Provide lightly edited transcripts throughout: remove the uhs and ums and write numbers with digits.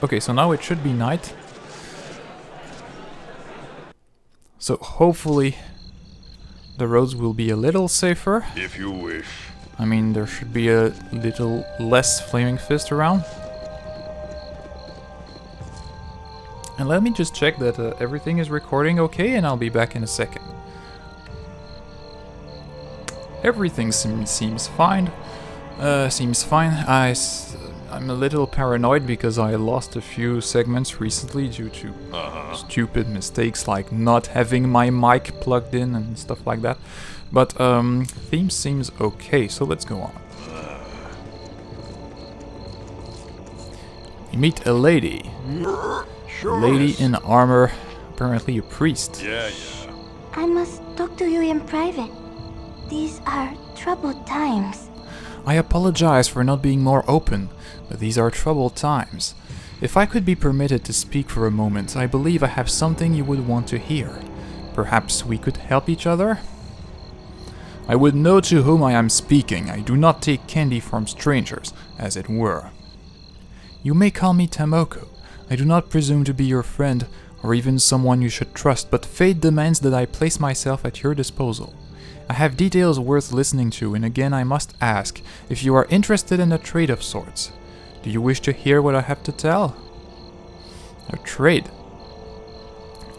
Okay, so now it should be night. So hopefully the roads will be a little safer. If you wish. I mean, there should be a little less flaming fist around. And let me just check that everything is recording okay, and I'll be back in a second. Everything seems fine. I'm a little paranoid because I lost a few segments recently due to stupid mistakes like not having my mic plugged in and stuff like that. But theme seems okay, so let's go on. You meet a lady. A lady in armor, apparently a priest. Yeah. I must talk to you in private. These are troubled times. I apologize for not being more open, but these are troubled times. If I could be permitted to speak for a moment, I believe I have something you would want to hear. Perhaps we could help each other? I would know to whom I am speaking. I do not take candy from strangers, as it were. You may call me Tamoko. I do not presume to be your friend, or even someone you should trust, but fate demands that I place myself at your disposal. I have details worth listening to, and again I must ask if you are interested in a trade of sorts. Do you wish to hear what I have to tell? A trade?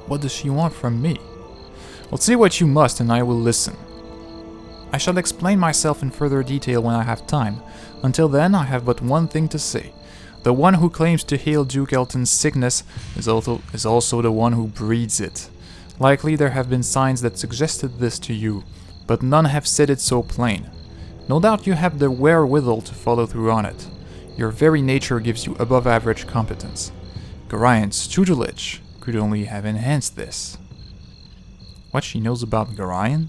What does she want from me? Well, say what you must, and I will listen. I shall explain myself in further detail when I have time. Until then, I have but one thing to say. The one who claims to heal Duke Elton's sickness is also the one who breeds it. Likely there have been signs that suggested this to you, but none have said it so plain. No doubt you have the wherewithal to follow through on it. Your very nature gives you above-average competence. Gorian's tutelage could only have enhanced this. What she knows about Gorian?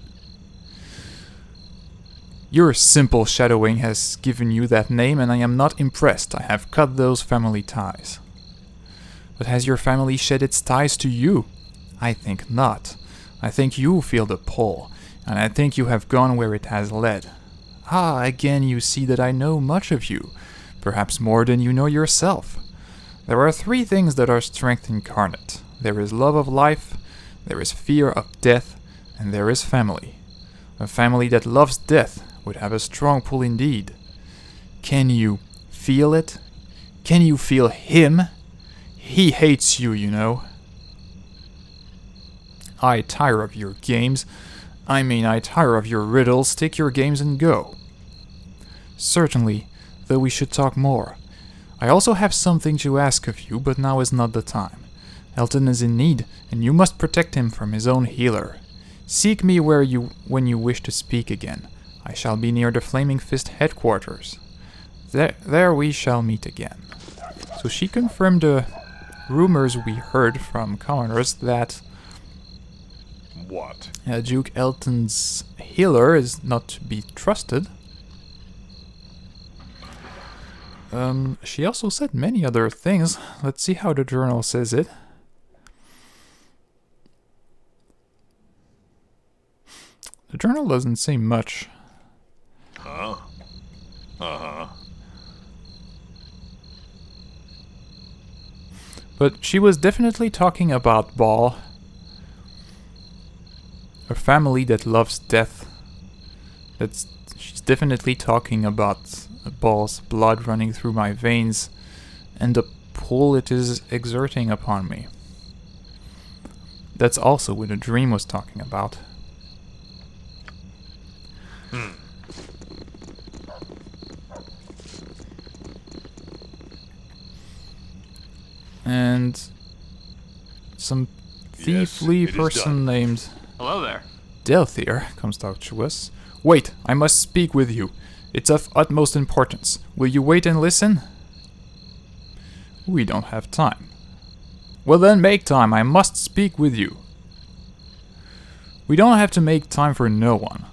Your simple shadowing has given you that name, and I am not impressed. I have cut those family ties. But has your family shed its ties to you? I think not. I think you feel the pull, and I think you have gone where it has led. Ah, again you see that I know much of you, perhaps more than you know yourself. There are three things that are strength incarnate. There is love of life, there is fear of death, and there is family. A family that loves death would have a strong pull indeed. Can you feel it? Can you feel him? He hates you, you know. I tire of your games. I tire of your riddles. Take your games and go. Certainly, though we should talk more. I also have something to ask of you, but now is not the time. Elton is in need, and you must protect him from his own healer. Seek me when you wish to speak again. I shall be near the Flaming Fist headquarters. There we shall meet again. So she confirmed the rumors we heard from commoners that What? Duke Elton's healer is not to be trusted. She also said many other things. Let's see how the journal says it. The journal doesn't say much. Huh? Uh-huh. But she was definitely talking about Ball. A family that loves death. She's definitely talking about Ball's blood running through my veins and the pull it is exerting upon me. That's also what a dream was talking about. And some thiefly person named Hello there. Delthyr comes to talk to us. Wait, I must speak with you. It's of utmost importance. Will you wait and listen? We don't have time. Well then, make time. I must speak with you. We don't have to make time for no one.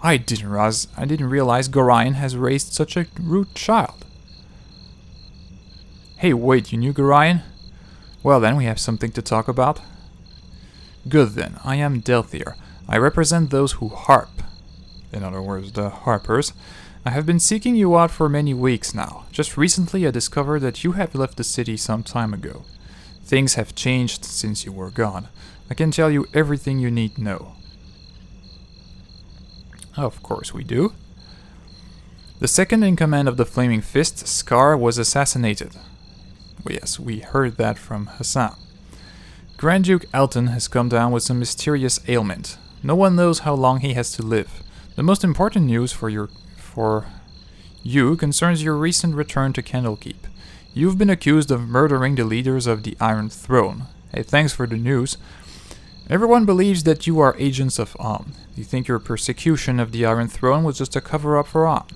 I didn't realize Gorian has raised such a rude child. Hey, wait, you knew Gorian? Well then, we have something to talk about. Good then, I am Delthyr. I represent those who harp. In other words, the harpers. I have been seeking you out for many weeks now. Just recently I discovered that you have left the city some time ago. Things have changed since you were gone. I can tell you everything you need to know. Of course we do. The second in command of the Flaming Fist, Scar, was assassinated. Well, yes, we heard that from Hassan. Grand Duke Elton has come down with some mysterious ailment. No one knows how long he has to live. The most important news for you concerns your recent return to Candlekeep. You've been accused of murdering the leaders of the Iron Throne. Hey, thanks for the news. Everyone believes that you are agents of Amn. You think your persecution of the Iron Throne was just a cover-up for Amn.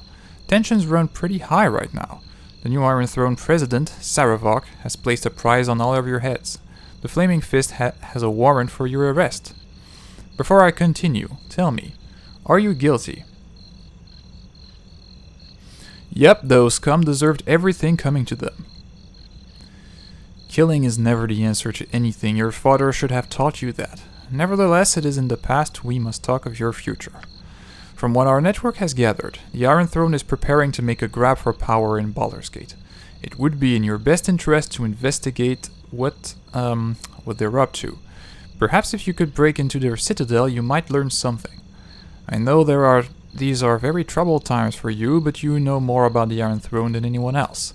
Tensions run pretty high right now. The new Iron Throne president, Saravok, has placed a price on all of your heads. The Flaming Fist has a warrant for your arrest. Before I continue, tell me, are you guilty? Yep, those scum deserved everything coming to them. Killing is never the answer to anything. Your father should have taught you that. Nevertheless, it is in the past. We must talk of your future. From what our network has gathered, the Iron Throne is preparing to make a grab for power in Baldur's Gate. It would be in your best interest to investigate what they're up to. Perhaps if you could break into their citadel, you might learn something. I know these are very troubled times for you, but you know more about the Iron Throne than anyone else.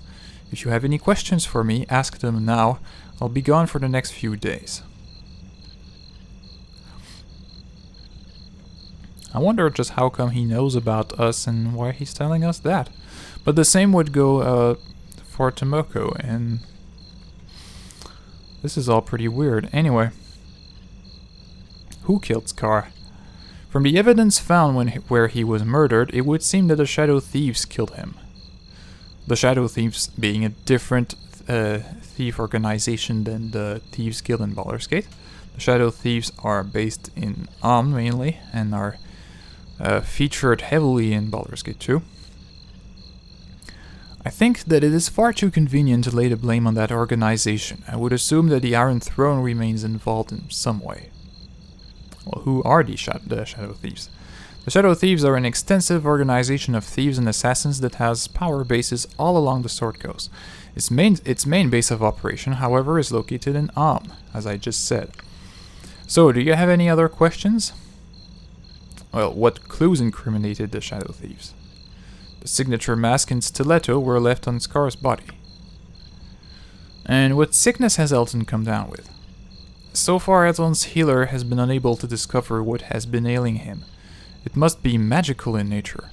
If you have any questions for me, ask them now. I'll be gone for the next few days. I wonder just how come he knows about us and why he's telling us that. But the same would go for Tamoko, and this is all pretty weird. Anyway, who killed Scar? From the evidence found where he was murdered, it would seem that the Shadow Thieves killed him. The Shadow Thieves being a different thief organization than the Thieves Guild in Baldur's Gate. The Shadow Thieves are based in Amn mainly, and are featured heavily in Baldur's Gate 2. I think that it is far too convenient to lay the blame on that organization. I would assume that the Iron Throne remains involved in some way. Well, who are the Shadow Thieves? The Shadow Thieves are an extensive organization of thieves and assassins that has power bases all along the Sword Coast. Its main base of operation, however, is located in Amn, as I just said. So, do you have any other questions? Well, what clues incriminated the Shadow Thieves? The signature mask and stiletto were left on Scar's body. And what sickness has Elton come down with? So far, Elton's healer has been unable to discover what has been ailing him. It must be magical in nature.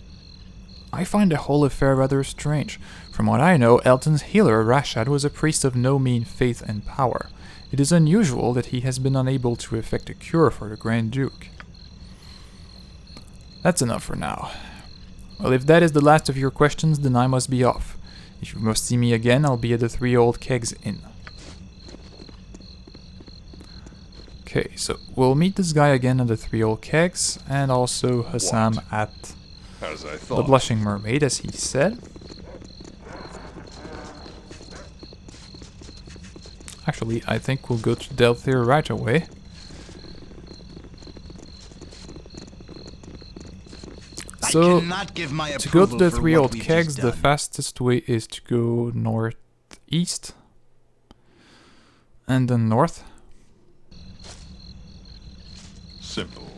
I find the whole affair rather strange. From what I know, Elton's healer, Rashad, was a priest of no mean faith and power. It is unusual that he has been unable to effect a cure for the Grand Duke. That's enough for now. Well, if that is the last of your questions, then I must be off. If you must see me again, I'll be at the Three Old Kegs Inn. Okay, so we'll meet this guy again at the Three Old Kegs, and also Hassan at the Blushing Mermaid, as he said. Actually, I think we'll go to Delthyr right away. So, to go to the Three Old Kegs, the fastest way is to go northeast, and then north. Simple.